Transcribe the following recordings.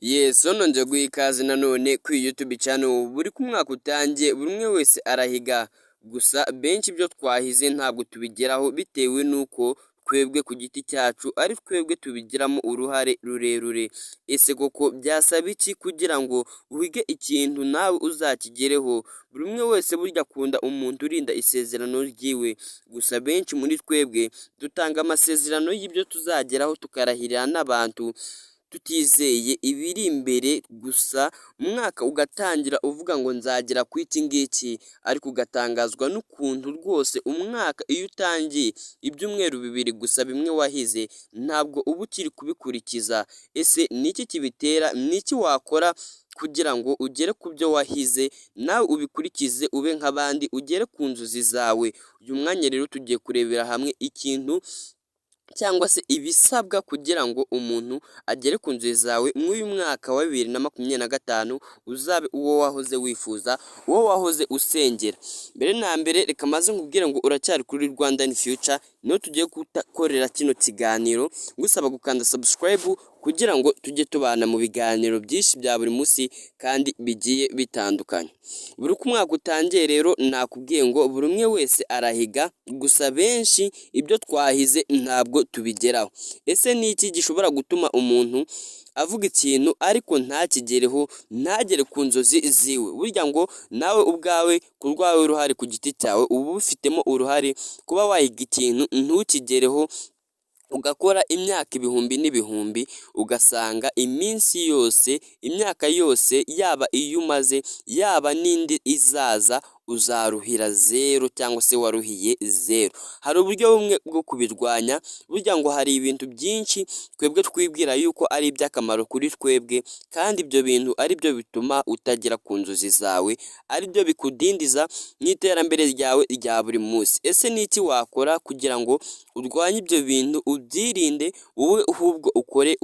Yes, hano nje guha ikaze nanone kuri YouTube channel. Buri ku mwaka utangiye buri umwe wese arahiga, gusa benshi ibyo twahize ntabwo tubigeraho bitewe n'uko twebwe ku giti cyacu ari twebwe tubigiramo uruhare rurerure. Ese koko byasaba iki kugira ngo wige ikintu nawe uzakigereho? Buri umwe wese burya akunda umuntu urinda isezerano ryiwe, gusa benshi muri twebwe dutanga amasezerano y'ibyo tuzageraho tukarahirira n'abantu tutizeye ibiri imbere, gusa umwaka ugatangira uvuga ngo nzagera ku iki ngiki, ariko ugatangazwa n'ukuntu rwose umwaka iyo utangiye ibyumweru bibiri gusa bimwe wahize ntabwo uba ukiri kubikurikiza. Ese ni iki kibitera? Ni iki wakora kugira ngo ugere ku byo wahize nawe ubikurikize ube nk'abandi ugere ku nzozi zawe? Uyu mwanya rero tugiye kurebera hamwe ikintu cyangwa se ibisabwa kugira ngo umuntu agere ku nzozi zawe mw'uyu mwaka wa 2025 uzabe uwo wahoze wifuza, uwo wahoze usengera. Mbere na mbere reka maze nkubwire ngo uracyari kuri Rwandan Future, niho tugiye gukorera kino kiganiro, ngusaba gukanda subscribe kugira ngo tujye tubana mu biganiro byinshi bya buri munsi kandi bigiye bitandukanye. Buri ku mwaka utangiye rero nakubwiye ngo buri umwe wese arahiga, gusa benshi ibyo twahize ntabwo tubigeraho. Ese ni iki gishobora gutuma umuntu avuga ikintu ariko ntakigereho, ntagere ku nzozi ziwe? Burya ngo nawe ubwawe ku rwawe ruhare ku giti cyawe uba ubifitemo uruhare kuba wahiga ikintu ntukigereho, ugakora imyaka ibihumbi n'ibihumbi, ugasanga iminsi yose, imyaka yose, yaba iyo umaze yaba n'indi izaza uzaruhira zero cyangwa se waruhiye zero. Hari uburyo bumwe bwo kubirwanya. Burya ngo hari ibintu byinshi twebwe twibwira yuko ari iby'akamaro kuri twebwe, kandi ibyo bintu ari byo bituma utagera ku nzozi zawe, ari byo bikudindiza mu iterambere ryawe rya buri munsi. Ese ni iki wakora kugira ngo urwanye ibyo bintu, ubyirinde, wowe ahubwo ukore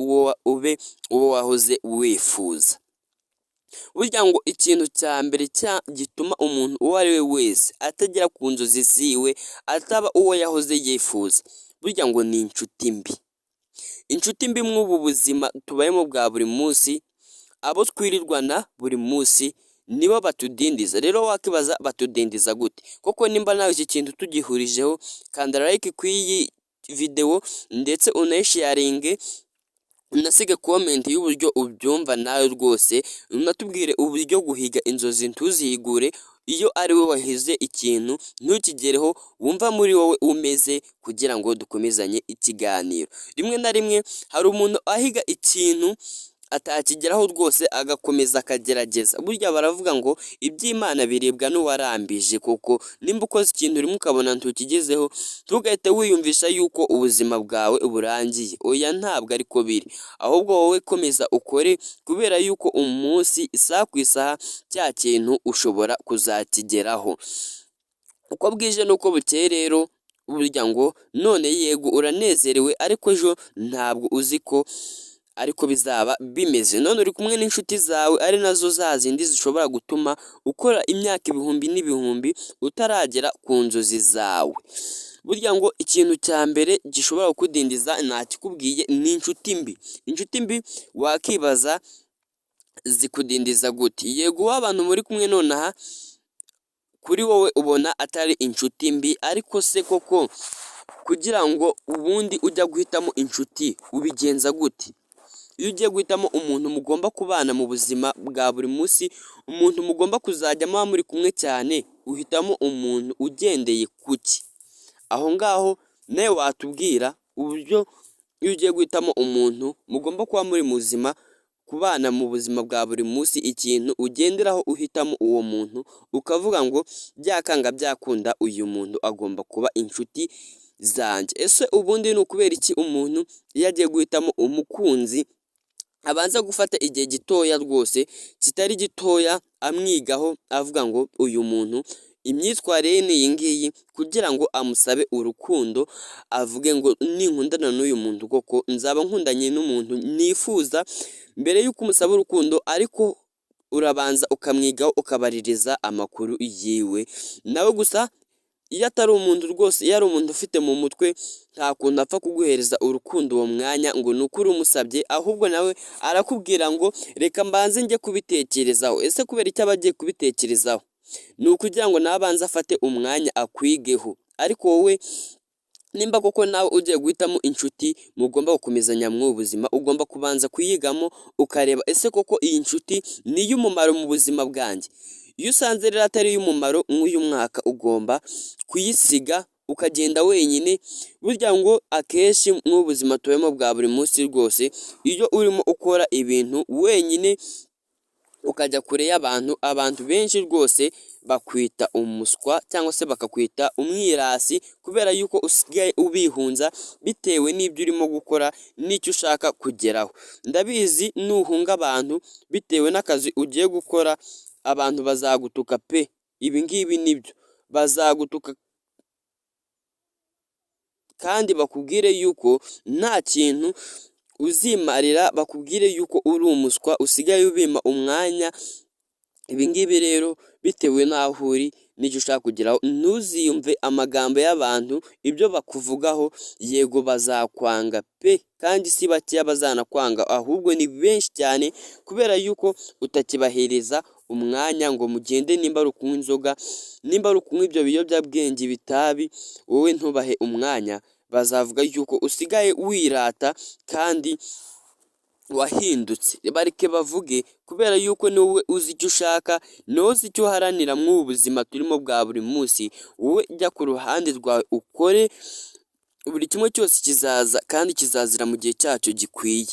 ube uwo wahoze wifuza? Burya ngo ikintu cya mbere gituma umuntu uwo ari we wese atagera ku nzozi ziwe, ataba uwo yahoze yifuza, burya ngo ni inshuti mbi. Inshuti mbi mw'ubu buzima tubayemo bwa buri munsi, abo twirirwana buri munsi nibo batudindiza. Rero wakibaza batudindiza gute? Koko nimba nawe iki kintu tugihurijeho, kanda like ku iyi video ndetse unayisharinge, unasige comment y'uburyo ubyumva nawe rwose, unatubwire uburyo guhiga inzozi ntuzihigure iyo ari we wahize ikintu ntukigereho wumva muri wowe umeze, kugira ngo dukomezanye ikiganiro. Rimwe na rimwe hari umuntu ahiga ikintu atakigeraho rwose agakomeza akagerageza. Burya baravuga ngo iby'Imana biribwa n'uwarambije. Kuko nimba ukoze ikintu rimwe ukabona ntukigezeho, ntugahite wiyumvisha yuko ubuzima bwawe burangiye. Oya, ntabwo ariko biri, ahubwo wowe komeza ukore, kubera yuko umunsi, isaha ku isaha, cya kintu ushobora kuzakigeraho. Uko bwije n'uko bukeye rero, burya ngo none yego uranezerewe, ariko ejo ntabwo uzi ko ariko bizaba bimeze. None uri kumwe n'inshuti zawe ari nazo za zindi zishobora gutuma ukora imyaka ibihumbi n'ibihumbi utaragera ku nzozi zawe. Burya ngo ikintu cya mbere gishobora kukudindiza nakikubwiye, ni inshuti mbi. Inshuti mbi wakibaza zikudindiza gute? Yego w'abantu muri kumwe nonaha kuri wowe ubona atari inshuti mbi, ariko se koko kugira ngo ubundi ujya guhitamo inshuti ubigenza gute? Iyo ugiye guhitamo umuntu mugomba kubana mu buzima bwa buri munsi, umuntu mugomba kuzajya muba muri kumwe cyane, uhitamo umuntu ugendeye kuki? Aho ngaho nawe watubwira uburyo iyo ugiye guhitamo umuntu mugomba kuba muri muzima, kubana mu buzima bwa buri munsi, ikintu ugenderaho uhitamo uwo muntu, ukavuga ngo byakanga byakunda uyu muntu agomba kuba inshuti zanjye. Ese ubundi ni ukubera iki umuntu iyo agiye guhitamo umukunzi abanza gufata igihe gitoya rwose, kitari gitoya, amwigaho, avuga ngo uyu muntu imyitwarire ni iyi ngiyi, kugira ngo amusabe urukundo, avuge ngo ninkundana n'uyu muntu koko nzaba nkundanye n'umuntu nifuza, mbere y'uko umusaba urukundo. Ariko urabanza ukamwigaho, ukabaririza amakuru yiwe nawe. Gusa iyo atari umuntu rwose, iyo ari umuntu ufite mu mutwe, nta kuntu apfa kuguhereza urukundo uwo mwanya ngo ni uko urumusabye, ahubwo nawe arakubwira ngo reka mbanze njye kubitekerezaho. Ese kubera icyo aba agiye kubitekerezaho? Ni ukugira ngo nawe abanze afate umwanya akwigeho. Ariko wowe nimba koko nawe ugiye guhitamo inshuti mugomba gukomezanya mu buzima, ugomba kubanza kuyigamo ukareba ese koko iyi nshuti ni iy'umumaro mu buzima bwanjye. Iyo usanze rero atari iy'umumaro nk'uyu mwaka, ugomba kuyisiga ukagenda wenyine. Burya ngo akenshi nk'ubuzima tubamo bwa buri munsi rwose, iyo urimo ukora ibintu wenyine ukajya kure y'abantu, abantu benshi rwose bakwita umuswa cyangwa se bakakwita umwirasi, kubera yuko usigaye ubihunza bitewe n'ibyo urimo gukora n'icyo ushaka kugeraho. Ndabizi nuhunga abantu bitewe n'akazi ugiye gukora, abantu bazagutuka pe, ibi ngibi nibyo bazagutuka kandi bakubwire yuko nta kintu uzimarira, bakubwire yuko uri umuswa usigaye ubima umwanya. Ibi ngibi rero bitewe n'aho uri n'icyo ushaka kugeraho, ntuziyumve amagambo y'abantu ibyo bakuvugaho. Yego bazakwanga pe, kandi si bakeya bazanakwanga, ahubwo ni benshi cyane, kubera yuko utakibahereza umwanya ngo mugende. Nimba ari ukunywa inzoga, nimba ari ukunywa ibyo biyobyabwenge bitabi, wowe ntubahe umwanya, bazavuga yuko usigaye wirata kandi wahindutse. Bareke bavuge, kubera yuko ni wowe uzi icyo ushaka, ni wowe uzi icyo uharanira mu buzima turimo bwa buri munsi. Wowe jya ku ruhande rwawe ukore, buri kimwe cyose kizaza kandi kizazira mu gihe cyacyo gikwiye.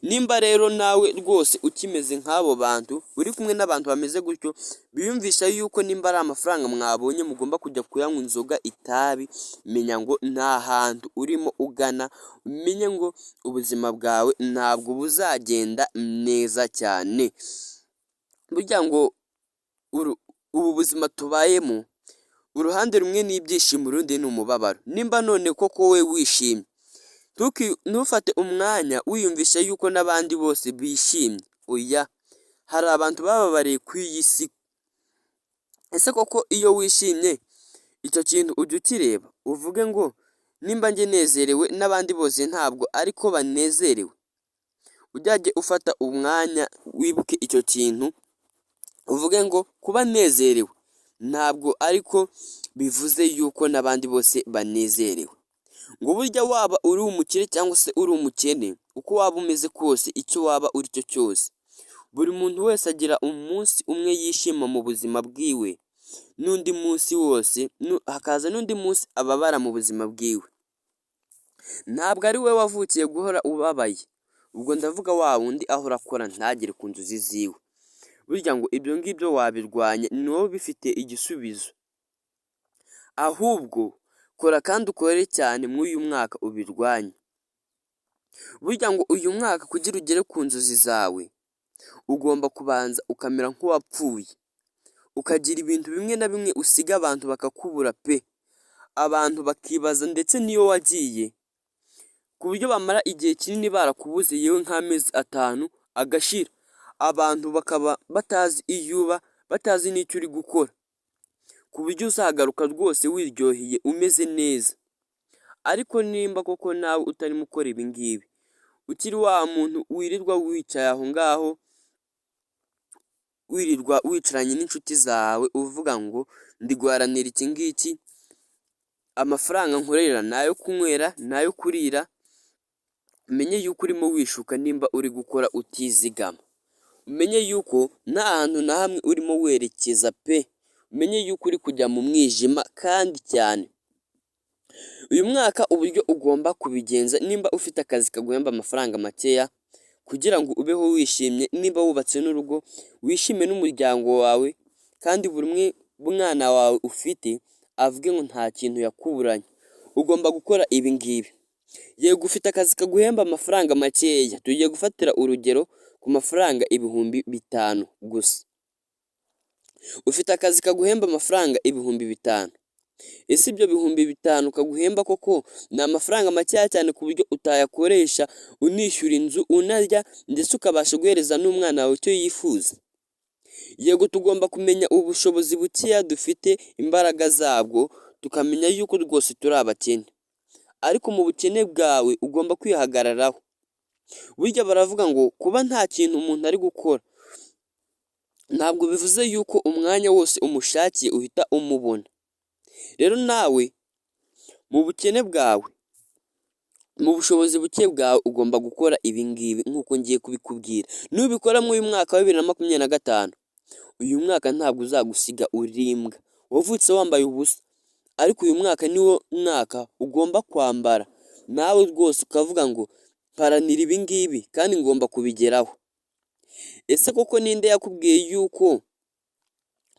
Nimba rero nawe rwose ukimeze nk'abo bantu, uri kumwe n'abantu bameze gutyo, biyumvisha yuko nimba ari amafaranga mwabonye mugomba kujya kuyanywa inzoga, itabi, menya ngo nta hantu urimo ugana, umenye ngo ubuzima bwawe ntabwo buzagenda neza cyane. Burya ngo ubu buzima tubayemo, uruhande rumwe ni ibyishimo, urundi ni umubabaro. Nimba none koko we wishimye, ntufate umwanya wiyumvisha yuko n'abandi bose bishimye. Oya, hari abantu bababariye ku iyi si. Ese koko iyo wishimye, icyo kintu ujya ukireba uvuge ngo nimba njye nezerewe n'abandi bose ntabwo ariko banezerewe. Ujye ufata umwanya wibuke icyo kintu, uvuge ngo kuba nezerewe ntabwo ariko bivuze yuko n'abandi bose banezerewe. Ngo burya waba uri umukire cyangwa se uri umukene, uko waba umeze kose, icyo waba uri cyo cyose, buri muntu wese agira umunsi umwe yishima mu buzima bwiwe, n'undi munsi wose hakaza n'undi munsi ababara mu buzima bwiwe. Ntabwo ari we wavukiye guhora ubabaye, ubwo ndavuga wa wundi ahora akora ntagere ku nzozi ziwe. Burya ngo ibyo ngibyo wabirwanya, ni wowe bifite igisubizo. Ahubwo kora kandi ukore cyane muri uyu mwaka ubirwanye. Burya ngo uyu mwaka kugira ugere ku nzozi zawe, ugomba kubanza ukamera nk'uwapfuye, ukagira ibintu bimwe na bimwe usiga abantu bakakubura pe, abantu bakibaza ndetse n'iyo wagiye, ku buryo bamara igihe kinini barakubuze, yewe nk'amezi 5 agashira, abantu bakaba batazi iyo uba, batazi n'icyo uri gukora, ku buryo uzagaruka rwose wiryoheye umeze neza. Ariko nimba koko nawe utarimo ukora ibi ngibi, ukiri wa muntu wirirwa wicaye aho ngaho, wirirwa wicaranye n'inshuti zawe uvuga ngo ndi guharanira iki ngiki, amafaranga nkorera nayo kunywera nayo kurira, umenye yuko urimo wishuka nimba uri gukora utizigama. Umenye yuko nta hantu na hamwe urimo werekeza pe, umenye yuko uri kujya mu mwijima kandi cyane. Uyu mwaka uburyo ugomba kubigenza, nimba ufite akazi kaguhemba amafaranga makeya, kugira ngo ubeho wishimye, nimba wubatse n'urugo wishime n'umuryango wawe, kandi buri umwe mwana wawe ufite avuge ngo nta kintu yakuburanye. Ugomba gukora ibi ngibi. Yego ufite akazi kaguhemba amafaranga makeya, tugiye gufatira urugero ku mafaranga 5,000 gusa. Ufite akazi kaguhemba amafaranga 5,000. Ese ibyo 5,000 kaguhemba koko ni amafaranga makeya cyane ku buryo utayakoresha unishyura inzu, unarya, ndetse ukabasha guhereza n'umwana wawe icyo yifuza? Yego tugomba kumenya ubushobozi bukeya dufite, imbaraga zabwo tukamenya yuko rwose turi abakene, ariko mu bukene bwawe ugomba kwihagararaho. Burya baravuga ngo kuba nta kintu umuntu ari gukora ntabwo bivuze yuko umwanya wose umushakiye uhita umubona. Rero nawe mu bukene bwawe, mu bushobozi buke bwawe ugomba gukora ibi ngibi nk'uko ngiye kubikubwira. Nubikora muri uyu mwaka wa 2025, uyu mwaka ntabwo uzagusiga uri imbwa. Wavutse wambaye ubusa, ariko uyu mwaka niwo mwaka ugomba kwambara nawe rwose ukavuga ngo mparanira ibi ngibi kandi ngomba kubigeraho. Ese koko ninde yakubwiye yuko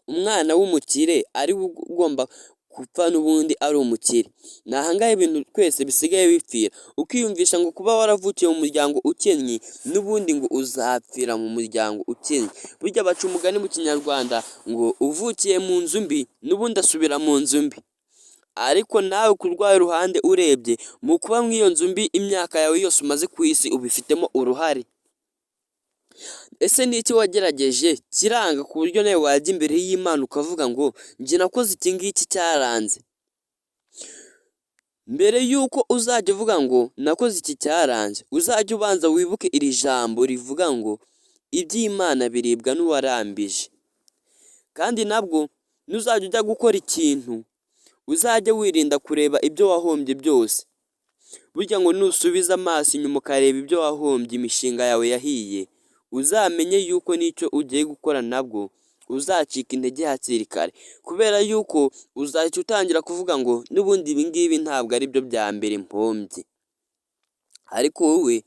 umwana w'umukire ari we ugomba gupfa n'ubundi ari umukire? Ni aha ngaha ibintu twese bisigaye bipfira, ukiyumvisha ngo kuba waravukiye mu muryango ukennye n'ubundi ngo uzapfira mu muryango ukennye. Burya baca umugani mu Kinyarwanda ngo uvukiye mu nzu mbi n'ubundi asubira mu nzu mbi. Ariko nawe ku rwayo ruhande urebye, mu kuba mu iyo nzu mbi imyaka yawe yose umaze ku isi ubifitemo uruhare. Ese ni iki wagerageje kiranga ku buryo nawe wajya imbere y'Imana ukavuga ngo njye nakoze iki ngiki cyaranze? Mbere y'uko uzajya uvuga ngo nakoze iki cyaranze, uzajya ubanza wibuke iri jambo rivuga ngo iby'Imana biribwa n'uwarambije. Kandi nabwo nuzajya ujya gukora ikintu, uzajya wirinda kureba ibyo wahombye byose. Burya ngo nusubiza amaso inyuma ukareba ibyo wahombye, imishinga yawe yahiye, uzamenye yuko n'icyo ugiye gukora nabwo uzacika intege hakiri kare, kubera yuko uzahita utangira kuvuga ngo n'ubundi ibi ngibi ntabwo ari byo bya mbere mpombye. Ariko wowe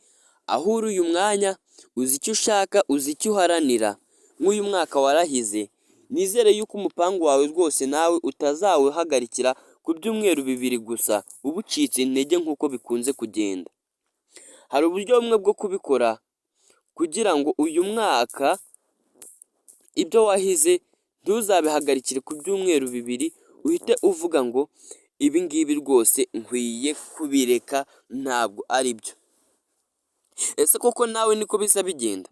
aho uri uyu mwanya, uzi icyo ushaka, uzi icyo uharanira. Nk'uyu mwaka warahize, nizere yuko umupangu wawe rwose nawe utazawuhagarikira ku byumweru 2 gusa uba ucitse intege nk'uko bikunze kugenda. Hari uburyo bumwe bwo kubikora kugira ngo uyu mwaka ibyo wahize ntuzabihagarikire ku byumweru 2, uhite uvuga ngo ibi ngibi rwose nkwiye kubireka ntabwo ari byo. Ese koko nawe niko biza bigenda?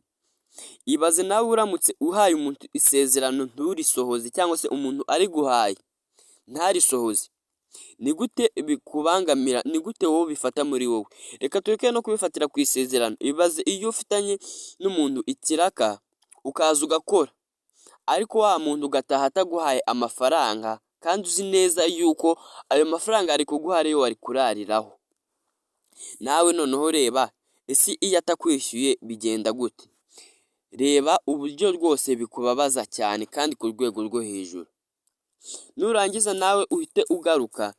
Ibaze nawe uramutse uhaye umuntu isezerano nturisohoze, cyangwa se umuntu ari guhaye ntarisohoze, ni gute bikubangamira? Ni gute wowe bifata muri wowe? Reka tureke no kubifatira ku isezerano. Ibaze iyo ufitanye n'umuntu ikiraka ukaza ugakora, ariko wa muntu ugataha ataguhaye amafaranga, kandi uzi neza yuko ayo mafaranga ari kuguha ariyo wari kurariraho. Nawe noneho reba, ese iyo atakwishyuye bigenda gute? Reba uburyo rwose bikubabaza cyane kandi ku rwego rwo hejuru. Nurangiza nawe uhite ugaruka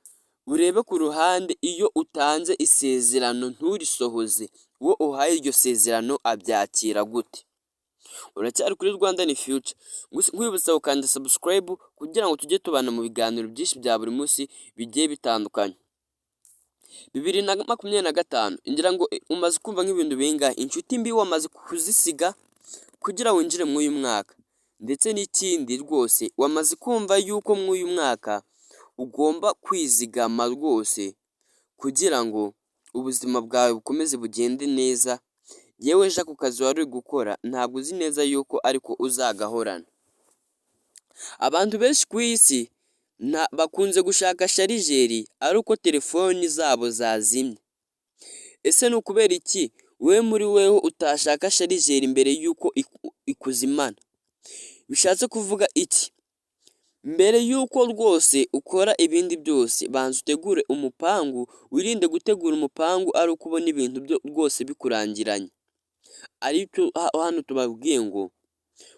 urebe ku ruhande, iyo utanze isezerano nturisohoze, uwo uhaye iryo sezerano abyakira gute? Uracyari kuri Rwandan Future, nkwibutsa gukanda subscribe kugira ngo tujye tubana mu biganiro byinshi bya buri munsi bigiye bitandukanye. 2025 ngira ngo umaze kumva nk'ibintu bingahe? Inshuti mbi wamaze kuzisiga kugira winjire muri uyu mwaka, ndetse n'ikindi rwose wamaze kumva yuko muri uyu mwaka ugomba kwizigama rwose kugira ngo ubuzima bwawe bukomeze bugende neza. Yewe ejo ku kazi wari uri gukora ntabwo uzi neza yuko ariko uzagahorana. Abantu benshi ku isi bakunze gushaka sharijeri ari uko telefoni zabo zazimye. Ese ni ukubera iki we muri weho utashaka sharijeri mbere yuko ikuzimana? Bishatse kuvuga iki? Mbere yuko rwose ukora ibindi byose, banza utegure umupangu. Wirinde gutegura umupangu ari uko ubona ibintu byo rwose bikurangiranye. Ariko hano tubabwiye ngo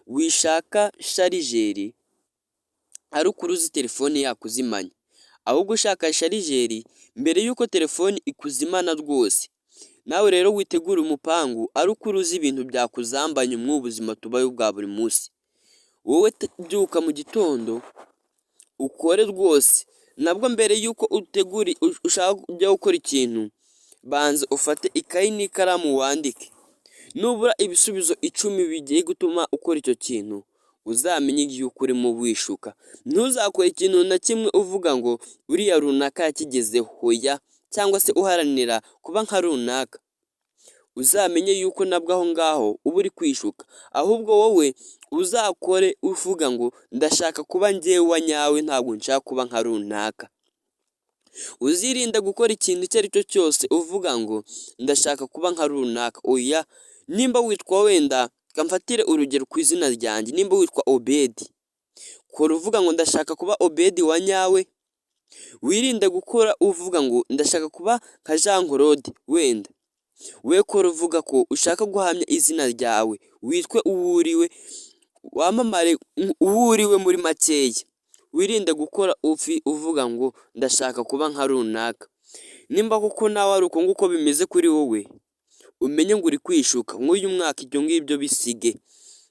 wishaka sharijeri ari uko uruzi telefone yakuzimanye, ahubwo ushaka sharijeri mbere yuko telefoni ikuzimana rwose. Nawe rero witegura umupangu ari uko uruzi ibintu byakuzambanya mu buzima tubayo bwa buri munsi. Wowe byuka mu gitondo ukore rwose, nabwo mbere yuko ushaka kujya gukora ikintu, banza ufate ikayi n'ikaramu wandike. Nubura ibisubizo 10 bigiye gutuma ukora icyo kintu, uzamenye yuko urimo wishuka. Ntuzakore ikintu na kimwe uvuga ngo uriya runaka yakigezeho, hoya, cyangwa se uharanira kuba nka runaka. Uzamenye yuko nabwo aho ngaho uba uri kwishuka, ahubwo wowe uzakore uvuga ngo ndashaka kuba njyewe wa nyawe, ntabwo nshaka kuba nka runaka. Uzirinde gukora ikintu icyo ari cyo cyose uvuga ngo ndashaka kuba nka runaka. Oya, nimba witwa wenda kamfatire urugero ku izina ryanjye, nimba witwa Obedi, kora uvuga ngo ndashaka kuba Obedi wa nyawe. Wirinde gukora uvuga ngo ndashaka kuba nka Jean Claude wenda. We kora uvuga ko ushaka guhamya izina ryawe, witwe uwo uriwe, wamamare uwo uriwe muri makeya. Wirinde gukora uvuga ngo ndashaka kuba nka runaka. Nimba koko nawe ari uko nguko bimeze kuri wowe, umenye ngo uri kwishuka. Nk'uyu mwaka ibyo ngibyo bisige.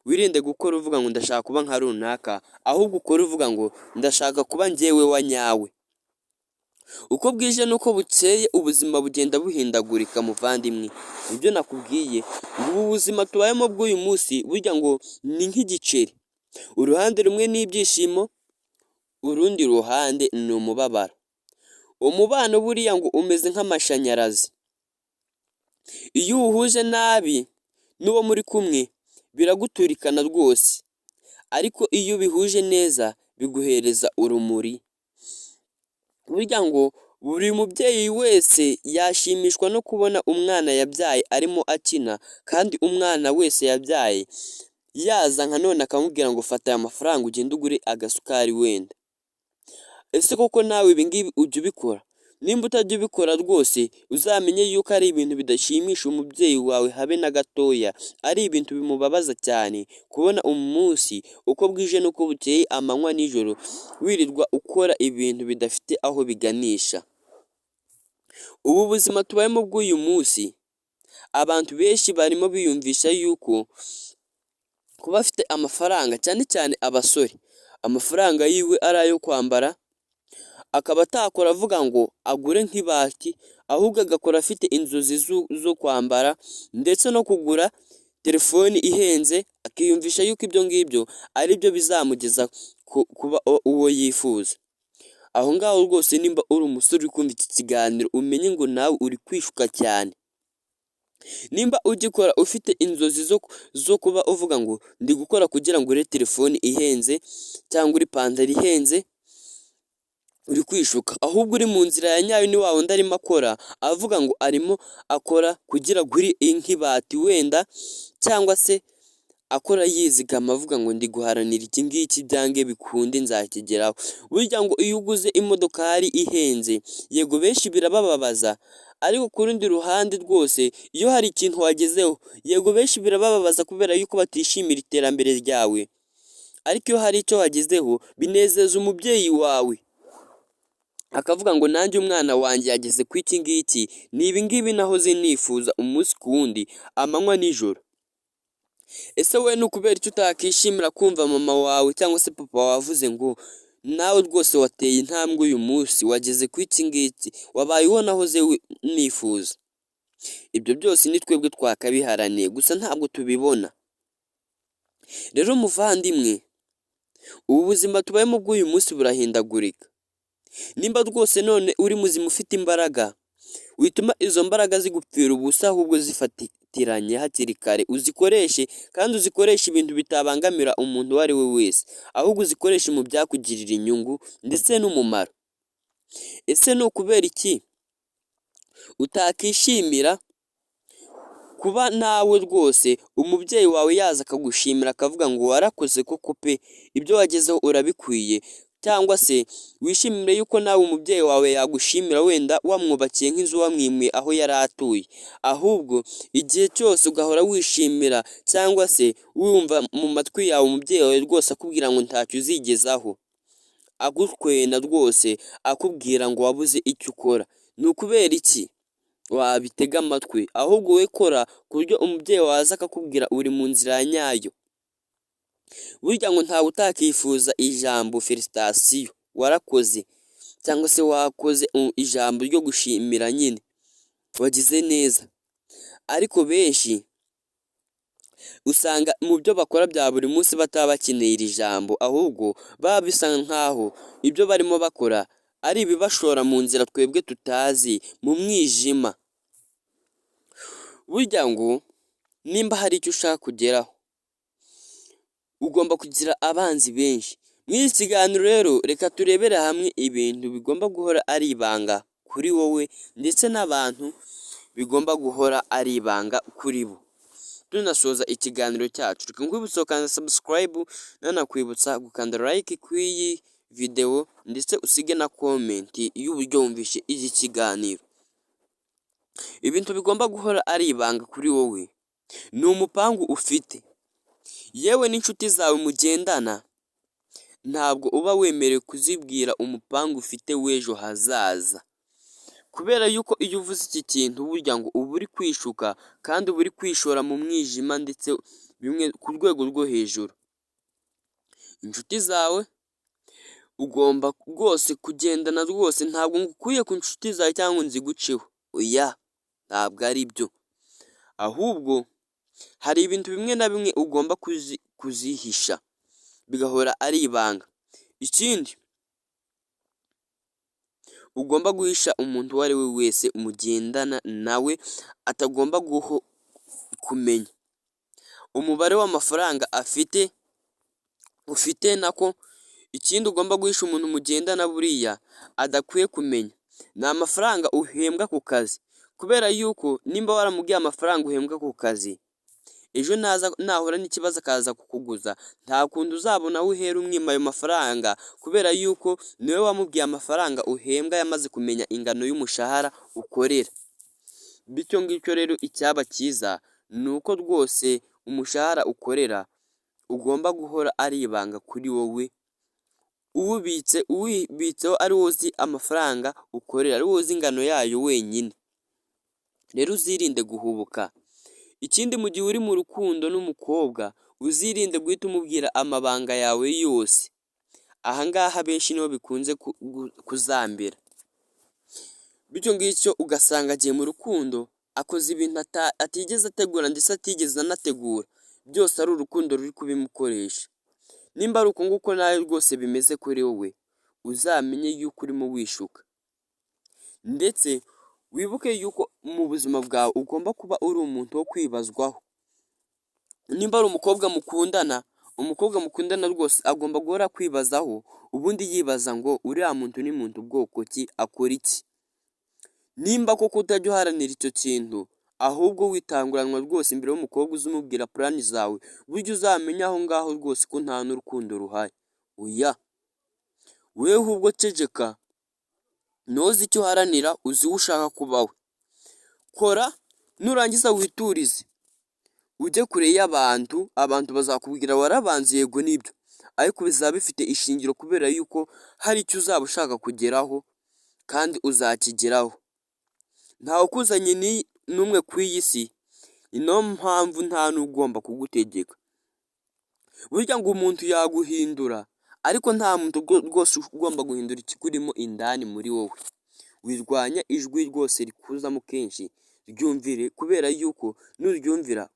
Wirinde gukora uvuga ngo ndashaka kuba nka runaka, ahubwo ukore uvuga ngo ndashaka kuba njyewe wa nyawe. Uko bwije n'uko bukeye ubuzima bugenda buhindagurika muvandimwe. Ibyo nakubwiye ngo ubu buzima tubayemo bw'uyu munsi burya ngo ni nk'igiceri. Uruhande rumwe ni ibyishimo, urundi ruhande ni umubabaro. Umubano buriya ngo umeze nk'amashanyarazi. Iyo uwuhuje nabi n'uwo muri kumwe biraguturikana rwose, ariko iyo ubihuje neza biguhereza urumuri. Burya ngo buri mubyeyi wese yashimishwa no kubona umwana yabyaye arimo akina, kandi umwana wese yabyaye yaza nka none akamubwira ngo fata aya mafaranga ugende ugure agasukari wenda. Ese koko nawe ibi ngibi ujya ubikora? Nimba utajya ubikora rwose uzamenye yuko ari ibintu bidashimisha umubyeyi wawe habe na gatoya, ari ibintu bimubabaza cyane kubona umunsi uko bwije n'uko bukeye, amanywa n'ijoro, wirirwa ukora ibintu bidafite aho biganisha. Ubu buzima tubayemo bw'uyu munsi, abantu benshi barimo biyumvisha yuko kuba afite amafaranga, cyane cyane abasore, amafaranga yiwe ari ayo kwambara, akaba atakora avuga ngo agure nk'ibati, ahubwo agakora afite inzozi zo kwambara ndetse no kugura telefoni ihenze, akiyumvisha yuko ibyo ngibyo ari byo bizamugeza kuba uwo yifuza. Aho ngaho rwose nimba uri umusore uri kumva iki kiganiro, umenye ngo nawe uri kwishuka cyane. Nimba ugikora ufite inzozi zo kuba uvuga ngo ndi gukora kugira ngo ure telefoni ihenze cyangwa uri pantaro ihenze, uri kwishuka. Ahubwo uri mu nzira ya nyayo ni wa wundi arimo akora avuga ngo arimo akora kugira ngo uri nk'ibati wenda, cyangwa se akora yizigama avuga ngo ndi guharanira iki ngiki byange bikunde nzakigeraho. Burya ngo iyo uguze imodokari ihenze, yego benshi birabababaza, ariko ku rundi ruhande rwose iyo hari ikintu wagezeho, yego benshi birabababaza kubera yuko batishimira iterambere ryawe, ariko iyo hari icyo wagezeho binezeza umubyeyi wawe, akavuga ngo nanjye umwana wanjye yageze ku iki ngiki, ni ibi ngibi nahoze nifuza umunsi ku wundi, amanywa n'ijoro. Ese wowe ni ukubera icyo utakishimira kumva mama wawe cyangwa se papa wavuze ngo nawe rwose wateye intambwe uyu munsi, wageze ku iki ngiki, wabaye uwo nahoze nifuza? Ibyo byose ni twebwe twakabiharaniye, gusa ntabwo tubibona. Rero muvandimwe, ubu buzima tubayemo bw'uyu munsi burahindagurika. Nimba rwose none uri muzima ufite imbaraga, wituma izo mbaraga zigupfira ubusa, ahubwo zifatiranye hakiri kare, uzikoreshe kandi uzikoreshe ibintu bitabangamira umuntu uwo ari we wese, ahubwo uzikoreshe mu byakugirira inyungu ndetse n'umumaro. Ese ni ukubera iki utakishimira kuba nawe rwose umubyeyi wawe yaza akagushimira akavuga ngo warakoze koko pe, ibyo wagezeho urabikwiye, cyangwa se wishimire yuko nawe umubyeyi wawe yagushimira wenda wamwubakiye nk'inzu wamwimuye aho yari atuye, ahubwo igihe cyose ugahora wishimira cyangwa se wumva mu matwi yawe umubyeyi wawe rwose akubwira ngo ntacyo uzigezaho, agutwena rwose akubwira ngo wabuze icyo ukora. Ni ukubera iki wabitega amatwi? Ahubwo we kora ku buryo umubyeyi waza akakubwira uri mu nzira ya nyayo. Burya ngo ntawe utakifuza ijambo felicitasiyo, warakoze, cyangwa se wakoze ijambo ryo gushimira nyine, wagize neza. Ariko benshi usanga mu byo bakora bya buri munsi bataba bakeneye iri jambo, ahubwo baba bisa nkaho ibyo barimo bakora ari ibibashora mu nzira twebwe tutazi, mu mwijima. Burya ngo nimba hari icyo ushaka kugeraho, ugomba kugira abanzi benshi. Nk'iki kiganiro rero reka turebere hamwe ibintu bigomba guhora ari ibanga kuri wowe ndetse n'abantu bigomba guhora ari ibanga kuri bo. Tunasoza ikiganiro cyacu reka nkwibutsa gukanda subscribe, nanakwibutsa gukanda like kuri iyi video ndetse usige na comment y'uburyo wumvishe iki kiganiro. Ibintu bigomba guhora ari ibanga kuri wowe ni umupangu ufite, yewe n'inshuti zawe mugendana ntabwo uba wemerewe kuzibwira umupangu ufite w'ejo hazaza, kubera yuko iyo uvuze iki kintu burya ngo uba uri kwishuka kandi uba uri kwishora mu mwijima ndetse bimwe ku rwego rwo hejuru. Inshuti zawe ugomba rwose kugendana rwose, ntabwo ngukuye ku nshuti zawe cyangwa nziguceho, oya ntabwo ari byo, ahubwo hari ibintu bimwe na bimwe ugomba kuzihisha bigahora ari ibanga. Ikindi ugomba guhisha umuntu uwo ari we wese mugendana nawe atagomba kumenya umubare w'amafaranga ufite nako. Ikindi ugomba guhisha umuntu mugendana buriya adakwiye kumenya ni amafaranga uhembwa ku kazi, kubera yuko nimba waramubwiye amafaranga uhembwa ku kazi, ejo nahura n'ikibazo akaza kukuguza, nta kundi uzabona aho uhera umwima ayo mafaranga, kubera yuko niwe wamubwiye amafaranga uhembwa yamaze kumenya ingano y'umushahara ukorera. Bityo ngicyo rero icyaba cyiza ni uko rwose umushahara ukorera ugomba guhora ari ibanga kuri wowe, uwibitseho ari wowe uzi amafaranga ukorera, ari wowe uzi ingano yayo wenyine. Rero uzirinde guhubuka. Ikindi mu gihe uri mu rukundo n'umukobwa uzirinde guhita umubwira amabanga yawe yose, ahangaha benshi niho bikunze kuzambera. Bityo ngicyo ugasanga agiye mu rukundo akoze ibintu atigeze ategura ndetse atigeze anategura, byose ari urukundo ruri kubimukoresha. Nimba ari uko nguko nawe rwose bimeze kuri wowe, uzamenye yuko urimo wishuka, ndetse wibuke yuko mu buzima bwawe ugomba kuba uri umuntu wo kwibazwaho. Nimba ari umukobwa mukundana rwose agomba guhora kwibazaho, ubundi yibaza ngo uriya muntu ni muntu bwoko ki, akora iki. Nimba koko utajya uharanira icyo kintu, ahubwo witanguranwa rwose imbere y'umukobwa uzumubwira plani zawe, burya uzamenya aho ngaho rwose ko nta n'urukundo ruhari. Oya, wewe ahubwo ceceka, ntuzi icyo uharanira, uzi uwo ushaka kuba we. Kora nurangiza witurize, ujye kure y'abantu, abantu bazakubwira warabanze, yego nibyo, ariko bizaba bifite ishingiro kubera yuko hari icyo uzaba ushaka kugeraho kandi uzakigeraho. Ntawe ukuzanye n'umwe ku iyi si, ni nayo mpamvu nta n'ugomba kugutegeka. Burya ngo umuntu yaguhindura, ariko nta muntu rwose ugomba guhindura ikikurimo indani muri wowe. Wirwanya ijwi rwose rikuzamo kenshi, ryumvire, kubera yuko nuryumvira